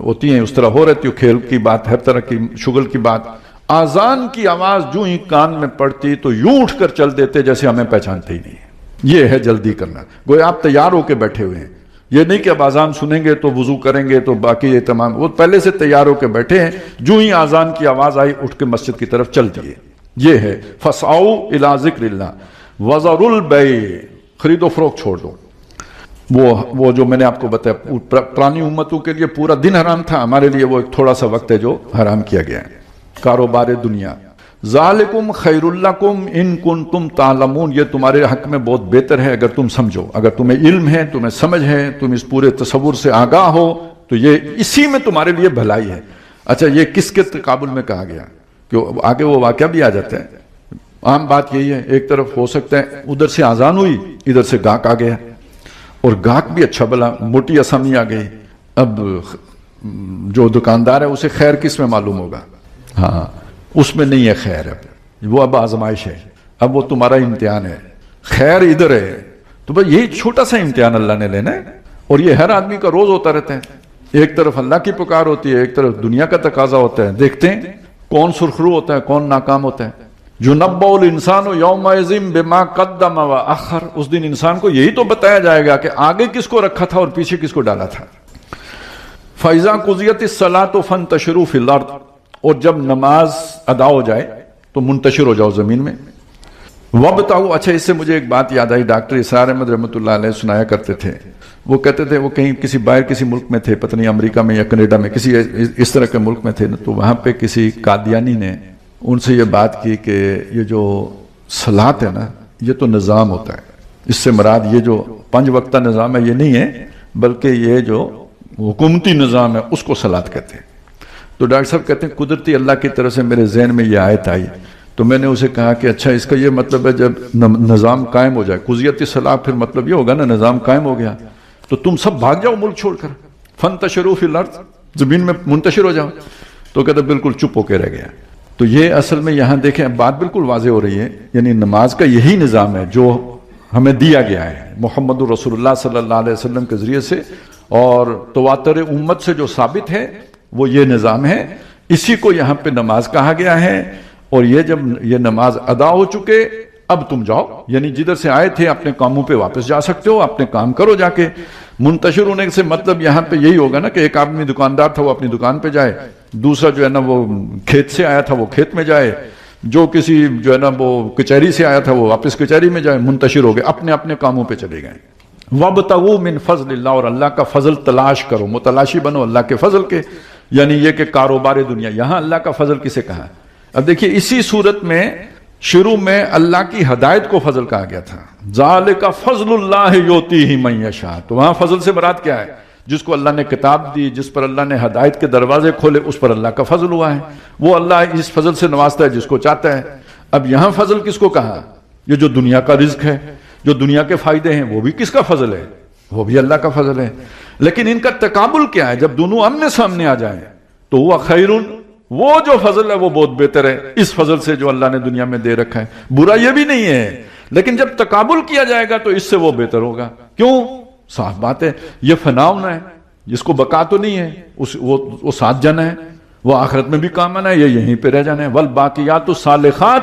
ہوتی ہیں اس طرح ہو رہتی، کھیل کی بات، ہر طرح کی شغل کی بات. آذان کی آواز جو ہی کان میں پڑتی تو یوں اٹھ کر چل دیتے جیسے ہمیں پہچانتے ہی نہیں. یہ ہے جلدی کرنا. گویا آپ تیار ہو کے بیٹھے ہوئے ہیں، یہ نہیں کہ اب آذان سنیں گے تو وضو کریں گے تو باقی یہ تمام، وہ پہلے سے تیار ہو کے بیٹھے ہیں. جو ہی آذان کی آواز آئی اٹھ کے مسجد کی طرف چل دیے. یہ ہے فسعوا الی ذکر اللہ وذروا البیع، خرید و فروخت چھوڑ دو. وہ جو میں نے آپ کو بتایا پرانی امتوں کے لیے پورا دن حرام تھا، ہمارے لیے وہ ایک تھوڑا سا وقت ہے جو حرام کیا گیا ہے. کاروبار دنیا. ذالکم خیر لکم ان کنتم تعلمون، یہ تمہارے حق میں بہت بہتر ہے اگر تم سمجھو، اگر تمہیں علم ہے، تمہیں سمجھ ہے، تم اس پورے تصور سے آگاہ ہو تو یہ اسی میں تمہارے لیے بھلائی ہے. اچھا یہ کس کے تقابل میں کہا گیا؟ کہ آگے وہ واقعہ بھی آ جاتا ہے. عام بات یہی ہے، ایک طرف ہو سکتا ہے ادھر سے آزان ہوئی، ادھر سے گاہک آ گیا، اور گاہک بھی اچھا بلا موٹی آسامی آ گئی. اب جو دکاندار ہے اسے خیر کس میں معلوم ہوگا؟ ہاں اس میں نہیں ہے خیر، وہ اب آزمائش ہے، اب وہ تمہارا امتحان ہے. خیر ادھر ہے تو بھائی یہی چھوٹا سا امتحان اللہ نے لینا ہے، اور یہ ہر آدمی کا روز ہوتا رہتا ہے. ایک طرف اللہ کی پکار ہوتی ہے، ایک طرف دنیا کا تقاضا ہوتا ہے. دیکھتے ہیں کون سرخرو ہوتا ہے، کون ناکام ہوتا ہے. یُنَبَّأُ الْإِنسَانُ يَوْمَئِذٍ بِمَا قَدَّمَ وَأَخَّرَ، اس دن انسان کو یہی تو بتایا جائے گا کہ آگے کس کو رکھا تھا اور پیچھے کس کو ڈالا تھا. فَإِذَا قُضِيَتِ الصَّلَاةُ فَانتَشِرُوا فِي الْأَرْضِ، اور جب نماز ادا ہو جائے تو منتشر ہو جاؤ زمین میں. وَابْتَغُوا، اچھا اس سے مجھے ایک بات یاد آئی، ڈاکٹر اسرار احمد رحمۃ اللہ علیہ سنایا کرتے تھے. وہ کہتے تھے وہ کہیں کسی باہر کسی ملک میں تھے، پتہ نہیں امریکہ میں یا کینیڈا میں، کسی اس طرح کے ملک میں تھے، تو وہاں پہ کسی قادیانی نے ان سے یہ بات کی کہ یہ جو صلاۃ ہے نا یہ تو نظام ہوتا ہے، اس سے مراد یہ جو 5 وقتہ نظام ہے یہ نہیں ہے، بلکہ یہ جو حکومتی نظام ہے اس کو صلاۃ کہتے ہیں. تو ڈاکٹر صاحب کہتے ہیں قدرتی اللہ کی طرف سے میرے ذہن میں یہ آیت آئی، تو میں نے اسے کہا کہ اچھا اس کا یہ مطلب ہے جب نظام قائم ہو جائے، قضیت الصلاۃ، پھر مطلب یہ ہوگا نا نظام قائم ہو گیا تو تم سب بھاگ جاؤ ملک چھوڑ کر، فانتشروا فی الارض، زمین میں منتشر ہو جاؤ. تو کہتے بالکل چپ ہو کے رہ گیا. تو یہ اصل میں یہاں دیکھیں بات بالکل واضح ہو رہی ہے، یعنی نماز کا یہی نظام ہے جو ہمیں دیا گیا ہے محمد رسول اللہ صلی اللہ علیہ وسلم کے ذریعے سے، اور تواتر امت سے جو ثابت ہے وہ یہ نظام ہے. اسی کو یہاں پہ نماز کہا گیا ہے. اور یہ جب یہ نماز ادا ہو چکے اب تم جاؤ، یعنی جدھر سے آئے تھے اپنے کاموں پہ واپس جا سکتے ہو، اپنے کام کرو جا کے. منتشر ہونے سے مطلب یہاں پہ یہی ہوگا نا کہ ایک آدمی دکاندار تھا وہ اپنی دکان پہ جائے، دوسرا جو ہے نا وہ کھیت سے آیا تھا وہ کھیت میں جائے، جو کسی جو ہے نا وہ کچہری سے آیا تھا وہ واپس کچہری میں جائے. منتشر ہو گئے، اپنے اپنے کاموں پہ چلے گئے. وَابْتَغُوا مِنْ فَضْلِ اللَّهِ، اور اللہ کا فضل تلاش کرو، متلاشی بنو اللہ کے فضل کے، یعنی یہ کہ کاروبار دنیا. یہاں اللہ کا فضل کسے کہا؟ اب دیکھیے اسی صورت میں شروع میں اللہ کی ہدایت کو فضل کہا گیا تھا، ذَلِكَ فَضْلُ اللَّهِ يُؤْتِيهِ مَن يَشَاءُ. تو وہاں فضل سے مراد کیا ہے؟ جس کو اللہ نے کتاب دی، جس پر اللہ نے ہدایت کے دروازے کھولے، اس پر اللہ کا فضل ہوا ہے. وہ اللہ اس فضل سے نوازتا ہے جس کو چاہتا ہے. اب یہاں فضل کس کو کہا؟ یہ جو دنیا کا رزق ہے، جو دنیا کے فائدے ہیں، وہ بھی کس کا فضل ہے؟ وہ بھی اللہ کا فضل ہے. لیکن ان کا تقابل کیا ہے؟ جب دونوں آمنے سامنے آ جائیں تو وہ خیرون، وہ جو فضل ہے وہ بہت بہتر ہے اس فضل سے جو اللہ نے دنیا میں دے رکھا ہے. برا یہ بھی نہیں ہے، لیکن جب تقابل کیا جائے گا تو اس سے وہ بہتر ہوگا. کیوں؟ صاف بات ہے یہ فنا ہونا ہے، جس کو بقا تو نہیں ہے، وہ ساتھ جانا ہے، وہ آخرت میں بھی کام آنا ہے، یہ یہیں پہ رہ جانا ہے. والباقیات الصالحات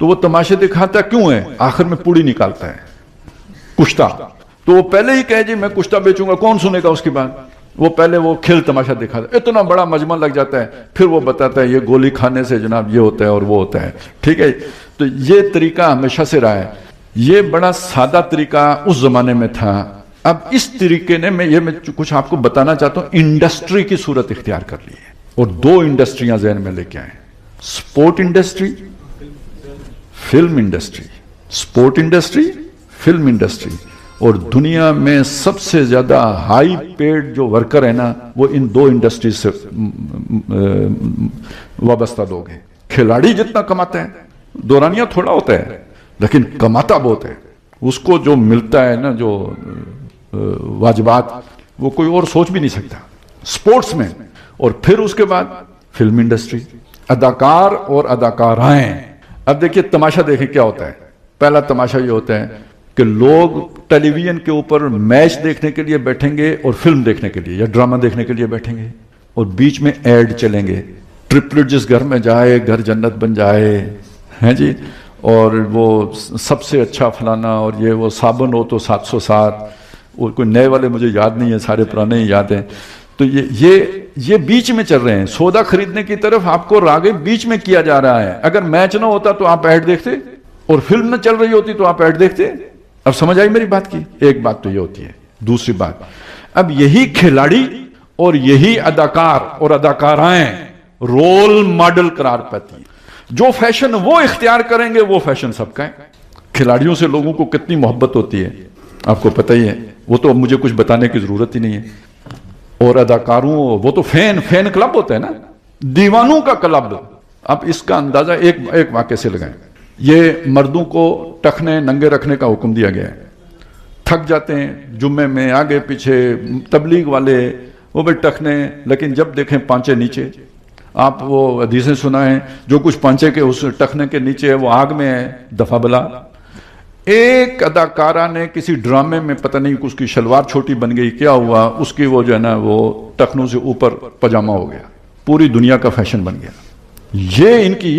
تو وہ تماشے دکھاتا کیوں ہے؟ آخر میں پوڑی نکالتا ہے کشتا، تو وہ پہلے ہی کہے جی میں کشتا بیچوں گا، کون سنے گا اس کی بات؟ وہ پہلے وہ کھیل تماشا دکھاتا ہے، اتنا بڑا مجمع لگ جاتا ہے، پھر وہ بتاتا ہے یہ گولی کھانے سے جناب یہ ہوتا ہے اور وہ ہوتا ہے، ٹھیک ہے؟ تو یہ طریقہ ہمیشہ سے رہا ہے، یہ بڑا سادہ طریقہ اس زمانے میں تھا۔ اب اس طریقے نے میں کچھ آپ کو بتانا چاہتا ہوں، انڈسٹری کی صورت اختیار کر لی ہے، اور دو انڈسٹریاں ذہن میں لے کے آئے، support industry, film industry, support industry, film industry, اور دنیا میں سب سے زیادہ ہائی پیڈ جو ورکر ہیں نا وہ ان دو انڈسٹریز سے وابستہ لوگ ہیں۔ کھلاڑی جتنا کماتا ہے، دورانیہ تھوڑا ہوتا ہے لیکن کماتا بہت ہے، اس کو جو ملتا ہے نا جو واجبات وہ کوئی اور سوچ بھی نہیں سکتا، سپورٹس میں۔ اور پھر اس کے بعد فلم انڈسٹری، اداکار اور اداکارائیں۔ اب دیکھیے تماشا دیکھیں کیا ہوتا ہے، پہلا تماشا یہ ہوتا ہے کہ لوگ ٹیلی ویژن کے اوپر میچ دیکھنے کے لیے بیٹھیں گے اور فلم دیکھنے کے لیے یا ڈرامہ دیکھنے کے لیے بیٹھیں گے، اور بیچ میں ایڈ چلیں گے، ٹرپلٹ جس گھر میں جائے گھر جنت بن جائے، ہیں جی، اور وہ سب سے اچھا فلانا، اور یہ وہ صابن ہو تو 707، اور کوئی نئے والے مجھے یاد نہیں ہے، سارے پرانے ہی یاد ہیں۔ تو یہ بیچ میں چل رہے ہیں، سودا خریدنے کی طرف آپ کو راغب بیچ میں کیا جا رہا ہے۔ اگر میچ نہ ہوتا تو آپ ایڈ دیکھتے، اور فلم نہ چل رہی ہوتی تو آپ ایڈ دیکھتے۔ اب سمجھ آئی میری بات کی؟ ایک بات تو یہ ہوتی ہے۔ دوسری بات، اب یہی کھلاڑی اور یہی اداکار اور اداکارائیں رول ماڈل قرار پاتی ہیں۔ جو فیشن وہ اختیار کریں گے وہ فیشن سب کا ہے۔ کھلاڑیوں سے لوگوں کو کتنی محبت ہوتی ہے آپ کو پتہ ہی ہے، وہ تو مجھے کچھ بتانے کی ضرورت ہی نہیں ہے۔ اور اداکاروں وہ تو فین کلب ہوتا ہے نا، دیوانوں کا کلب۔ اب اس کا اندازہ ایک واقعے سے لگائیں۔ یہ مردوں کو ٹخنے ننگے رکھنے کا حکم دیا گیا ہے، تھک جاتے ہیں جمعے میں آگے پیچھے تبلیغ والے، وہ بھی ٹخنے، لیکن جب دیکھیں پانچے نیچے۔ آپ وہ حدیثیں سنائیں، جو کچھ پانچے کے اس ٹخنے کے نیچے ہے وہ آگ میں ہے، دفع بلا۔ ایک اداکارہ نے کسی ڈرامے میں پتہ نہیں اس کی شلوار چھوٹی بن گئی، کیا ہوا، اس کی وہ جو ہے نا وہ ٹخنوں سے اوپر پاجامہ ہو گیا، پوری دنیا کا فیشن بن گیا۔ یہ ان کی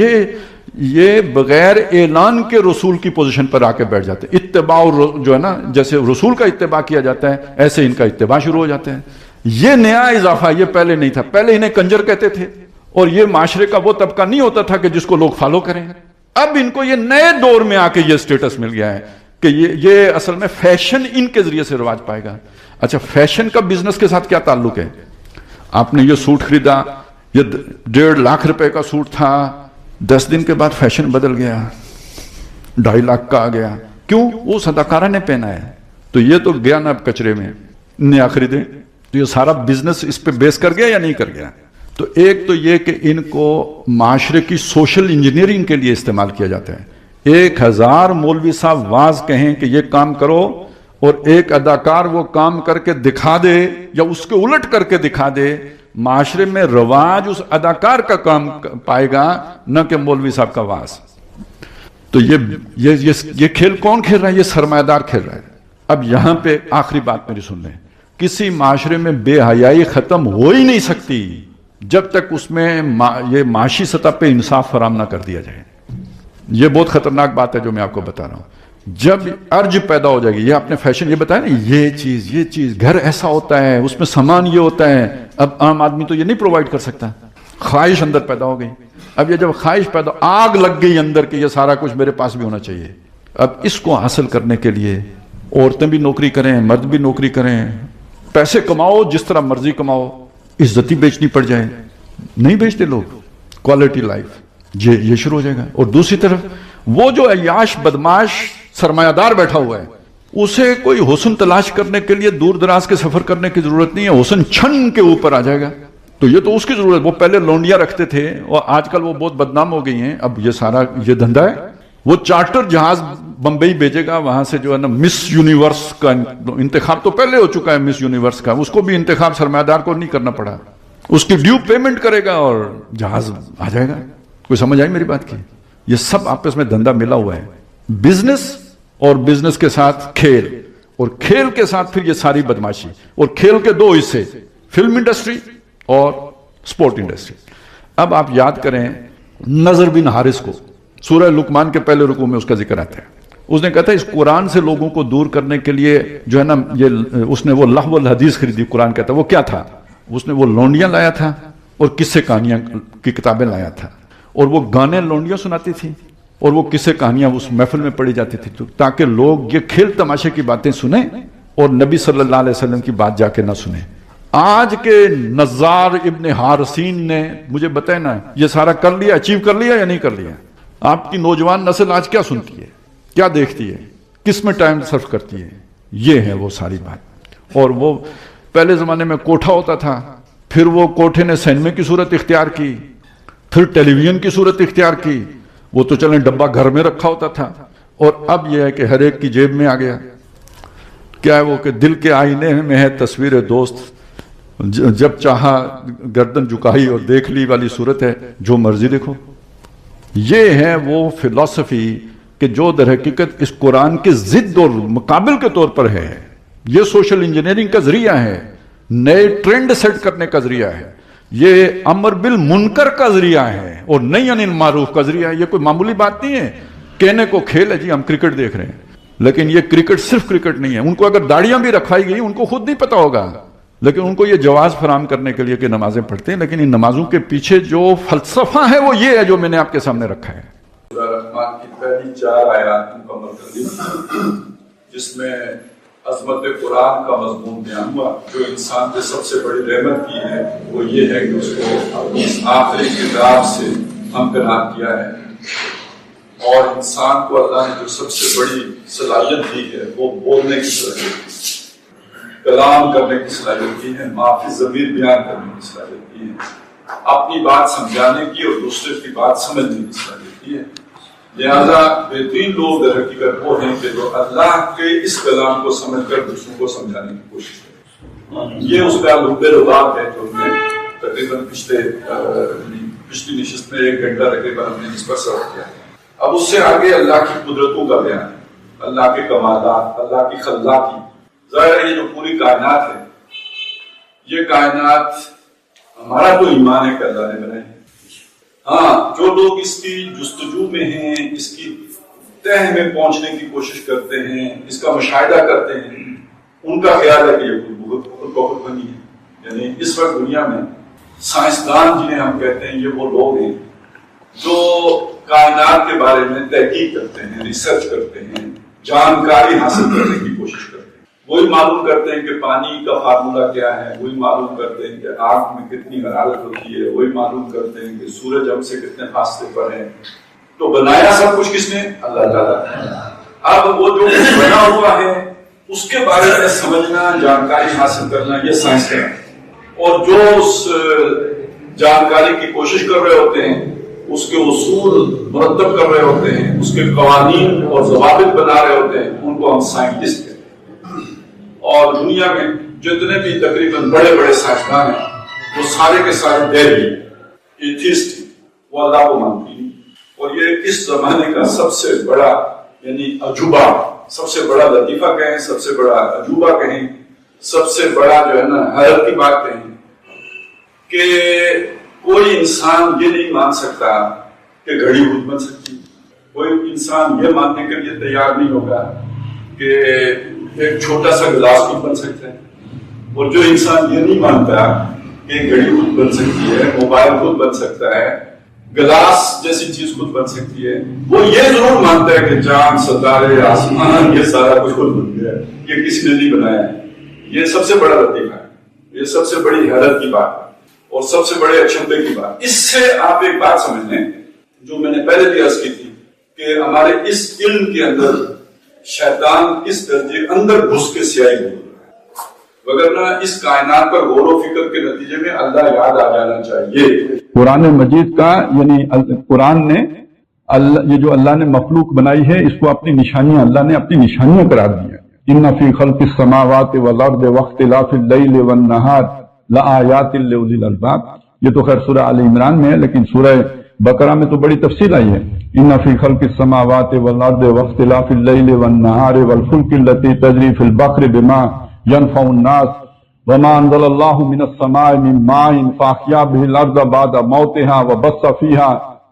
یہ بغیر اعلان کے رسول کی پوزیشن پر آ کے بیٹھ جاتے ہیں۔ اتباع جو ہے نا، جیسے رسول کا اتباع کیا جاتا ہے ایسے ان کا اتباع شروع ہو جاتا ہے۔ یہ نیا اضافہ، یہ پہلے نہیں تھا، پہلے انہیں کنجر کہتے تھے، اور یہ معاشرے کا وہ طبقہ نہیں ہوتا تھا کہ جس کو لوگ فالو کریں۔ اب ان کو یہ نئے دور میں آ کے یہ سٹیٹس مل گیا ہے کہ یہ اصل میں فیشن ان کے ذریعے سے رواج پائے گا۔ اچھا، فیشن کا بزنس کے ساتھ کیا تعلق ہے؟ آپ نے یہ سوٹ خریدا، یہ 1.5 لاکھ روپے کا سوٹ تھا، 10 دن کے بعد فیشن بدل گیا، 2.5 لاکھ کا آ گیا، کیوں؟ وہ اداکارہ نے پہنا ہے، تو یہ تو گیا نا اب کچرے میں، نیا خریدے۔ تو یہ سارا بزنس اس پہ بیس کر گیا یا نہیں کر گیا؟ تو ایک تو یہ کہ ان کو معاشرے کی سوشل انجینئرنگ کے لیے استعمال کیا جاتا ہے۔ 1000 مولوی صاحب واز کہیں کہ یہ کام کرو، اور ایک اداکار وہ کام کر کے دکھا دے یا اس کے الٹ کر کے دکھا دے، معاشرے میں رواج اس اداکار کا کام پائے گا، نہ کہ مولوی صاحب کا واز۔ تو یہ کھیل کون کھیل رہا ہے؟ یہ سرمایہ دار کھیل رہا ہے۔ اب یہاں پہ آخری بات میری سن لیں، کسی معاشرے میں بے حیائی ختم ہو ہی نہیں سکتی جب تک اس میں یہ معاشی سطح پہ انصاف فراہم نہ کر دیا جائے۔ یہ بہت خطرناک بات ہے جو میں آپ کو بتا رہا ہوں۔ جب ارج پیدا ہو جائے گی، یہ آپ نے فیشن یہ بتایا نا، یہ چیز گھر ایسا ہوتا ہے، اس میں سامان یہ ہوتا ہے، اب عام آدمی تو یہ نہیں پرووائڈ کر سکتا، خواہش اندر پیدا ہو گئی۔ اب یہ جب خواہش پیدا، آگ لگ گئی اندر کہ یہ سارا کچھ میرے پاس بھی ہونا چاہیے۔ اب اس کو حاصل کرنے کے لیے عورتیں بھی نوکری کریں، مرد بھی نوکری کریں، پیسے کماؤ جس طرح مرضی کماؤ، عزت ہی بیچنی پڑ جائے، نہیں بیچتے لوگ، کوالٹی لائف، یہ شروع ہو جائے گا۔ اور دوسری طرف وہ جو عیاش بدماش سرمایہ دار بیٹھا ہوا ہے، اسے کوئی حسن تلاش کرنے کے لیے دور دراز کے سفر کرنے کی ضرورت نہیں ہے، حسن چھن کے اوپر آ جائے گا۔ تو یہ تو اس کی ضرورت، وہ پہلے لونڈیاں رکھتے تھے اور آج کل وہ بہت بدنام ہو گئی ہیں، اب یہ سارا یہ دھندا ہے۔ وہ چارٹر جہاز بمبئی بھیجے گا، وہاں سے جو ہے نا مس یونیورس کا انتخاب تو پہلے ہو چکا ہے، مس یونیورس کا، اس کو بھی انتخاب سرمایہ دار کو نہیں کرنا پڑا، اس کی ڈیو پیمنٹ کرے گا اور جہاز آ جائے گا۔ کوئی سمجھ آئی میری بات کی؟ یہ سب آپس میں دھندا ملا ہوا ہے، بزنس اور بزنس کے ساتھ کھیل، اور کھیل کے ساتھ پھر یہ ساری بدماشی، اور کھیل کے 2 حصے، فلم انڈسٹری اور سپورٹ انڈسٹری۔ اب آپ یاد کریں نضر بن حارث کو، سورہ لقمان کے پہلے رکوع میں اس کا ذکر آتا ہے. اس نے کہا تھا اس قرآن سے لوگوں کو دور کرنے کے لیے جو ہے نا یہ اس نے وہ لہو الحدیث خریدی. قرآن کہتا ہے وہ کیا تھا؟ اس نے وہ لونڈیاں لایا تھا اور قصے کہانیاں کی کتابیں لایا تھا, اور وہ گانے لونڈیاں سناتی تھی اور وہ قصے کہانیاں اس محفل میں پڑھی جاتی تھی تاکہ لوگ یہ کھیل تماشے کی باتیں سنیں اور نبی صلی اللہ علیہ وسلم کی بات جا کے نہ سنیں. آج کے نزار ابن حارثین نے مجھے بتائے نا یہ سارا کر لیا, اچیو کر لیا یا نہیں کر لیا؟ آپ کی نوجوان نسل آج کیا سنتی ہے, کیا دیکھتی ہے, کس میں ٹائم صرف کرتی ہے؟ یہ ہے وہ ساری بات. اور وہ پہلے زمانے میں کوٹھا ہوتا تھا, پھر وہ کوٹھے نے سینمے کی صورت اختیار کی, پھر ٹیلی ویژن کی صورت اختیار کی. وہ تو چلیں ڈبہ گھر میں رکھا ہوتا تھا, اور اب یہ ہے کہ ہر ایک کی جیب میں آ گیا. کیا ہے وہ کہ دل کے آئینے میں ہے تصویر دوست, جب چاہا گردن جھکائی اور دیکھ لی والی صورت ہے, جو مرضی دیکھو. یہ ہے وہ فلسفی کہ جو در حقیقت اس قرآن کے ضد اور مقابل کے طور پر ہے. یہ سوشل انجینئرنگ کا ذریعہ ہے, نئے ٹرینڈ سیٹ کرنے کا ذریعہ ہے, یہ امر بالمنکر کا ذریعہ ہے اور نہی عن المعروف کا ذریعہ ہے. یہ کوئی معمولی بات نہیں ہے کہنے کو کھیل ہے جی ہم کرکٹ دیکھ رہے ہیں, لیکن یہ کرکٹ صرف کرکٹ نہیں ہے. ان کو اگر داڑیاں بھی رکھائی گئی ان کو خود نہیں پتا ہوگا, لیکن ان کو یہ جواز فراہم کرنے کے لیے کہ نمازیں پڑھتے ہیں. لیکن ان نمازوں کے پیچھے جو فلسفہ ہے وہ یہ ہے جو میں نے آپ کے سامنے رکھا ہے. سورہ رحمان کی پہلی 4 آیات مکمل کر دی جس میں عظمت قرآن کا مضمون بیان ہوا. جو انسان پہ سب سے بڑی رحمت کی ہے وہ یہ ہے کہ اس کو اس آخری کتاب سے ہمکنار کیا ہے, اور انسان کو اللہ نے جو سب سے بڑی صلاحیت دی ہے وہ بولنے کی صلاحیت دی, کلام کرنے کی صلاحیت دی ہے, معافی ضمیر بیان کرنے کی صلاحیت دی ہے, اپنی بات سمجھانے کی اور دوسرے کی بات سمجھنے کی صلاحیت دی ہے. لہذا بہترین لوگ در حقیقت وہ ہیں کہ جو اللہ کے اس کلام کو سمجھ کر دوسروں کو سمجھانے کی کوشش کریں. یہ اس کا لبے لباب ہے جو ہم نے تقریباً پچھلی نشست میں 1 گھنٹہ تقریباً ہم نے اس پر صرف کیا. اب اس سے آگے اللہ کی قدرتوں کا بیان ہے, اللہ کے کمالات, اللہ کی خلاقی. ظاہر ہے یہ جو پوری کائنات ہے, یہ کائنات ہمارا تو ایمان ہے کہ اللہ نے بنائی ہے. ہاں جو لوگ اس کی جستجو میں ہیں, اس کی تہ میں پہنچنے کی کوشش کرتے ہیں, اس کا مشاہدہ کرتے ہیں, ان کا خیال ہے کہ یہ خود بخود بنی ہے. یعنی اس وقت دنیا میں سائنسدان جنہیں ہم کہتے ہیں یہ وہ لوگ ہیں جو کائنات کے بارے میں تحقیق کرتے ہیں, ریسرچ کرتے ہیں, جانکاری حاصل کرنے کی کوشش کرتے ہیں. وہی معلوم کرتے ہیں کہ پانی کا فارمولا کیا ہے, وہی معلوم کرتے ہیں کہ آگ میں کتنی حرارت ہوتی ہے, وہی معلوم کرتے ہیں کہ سورج ہم سے کتنے فاصلے پر ہے. تو بنایا سب کچھ کس نے؟ اللہ تعالیٰ. اب وہ جو کچھ بنا ہوا ہے اس کے بارے میں سمجھنا, جانکاری حاصل کرنا, یہ سائنس ہے. اور جو اس جانکاری کی کوشش کر رہے ہوتے ہیں, اس کے اصول مرتب کر رہے ہوتے ہیں, اس کے قوانین اور ضوابط بنا رہے ہوتے ہیں, ان کو ہم سائنٹسٹ کہتے ہیں. اور دنیا میں جتنے بھی تقریباً بڑے بڑے سائنسدان ہیں وہ سارے کے سارے دہری ایتھیسٹ ہیں, وہ اللہ کو مانتی نہیں. اور یہ اس زمانے کا سب سے بڑا یعنی عجوبہ, سب سے بڑا لطیفہ کہیں, سب سے بڑا عجوبہ کہیں, سب سے بڑا جو ہے نا حیرت کی بات کہیں کہ کوئی انسان یہ نہیں مان سکتا کہ گھڑی خود بن سکتی. کوئی انسان یہ ماننے کے لیے تیار نہیں ہوگا کہ ایک چھوٹا سا گلاس خود بن سکتا ہے. اور جو انسان یہ نہیں مانتا کہ گھڑی خود بن سکتی ہے, موبائل خود بن سکتا ہے, گلاس جیسی چیز خود بن سکتی ہے, وہ یہ ضرور مانتا ہے کہ چاند, ستارے, آسمان, یہ سارا کچھ خود بن گیا ہے, یہ کسی نے نہیں بنایا ہے. یہ سب سے بڑا لطیفہ ہے, یہ سب سے بڑی حیرت کی بات اور سب سے بڑے اچنبے کی بات. اس سے آپ ایک بات سمجھ لیں جو میں نے پہلے بھی عرض کی تھی کہ ہمارے اس علم کے اندر شیطان اس درجے اندر گھس کے سیاہی بول رہا ہے, وگرنہ اس کائنات پر غور و فکر کے نتیجے میں اللہ یاد آ جانا چاہیے. قرآن مجید کا یعنی قرآن نے یہ جو اللہ نے مخلوق بنائی ہے اس کو اپنی نشانیاں, اللہ نے اپنی نشانیاں قرار دیا. ان فی خلق السماوات والارض واختلاف اللیل والنہار لآیات لأولی الالباب. یہ تو خیر سورہ آل عمران میں ہے, لیکن سورہ بقرہ میں تو بڑی تفصیل آئی ہے. ان فی خلق السماوات والارض واختلاف اللیل والنہار والفلک التي تجری فی البحر بما ينفع الناس وما انزل اللہ من السماء من ماء فاحیا به الارض بعد موتها وبث فیها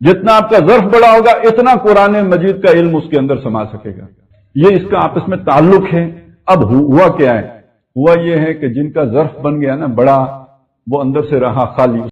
جتنا آپ کا ظرف بڑا ہوگا اتنا قرآن مجید کا علم اس کے اندر سما سکے گا. یہ اس کا آپس میں تعلق ہے. اب ہوا کیا ہے؟ ہوا یہ ہے کہ جن کا ظرف بن گیا نا بڑا، وہ اندر سے رہا خالی.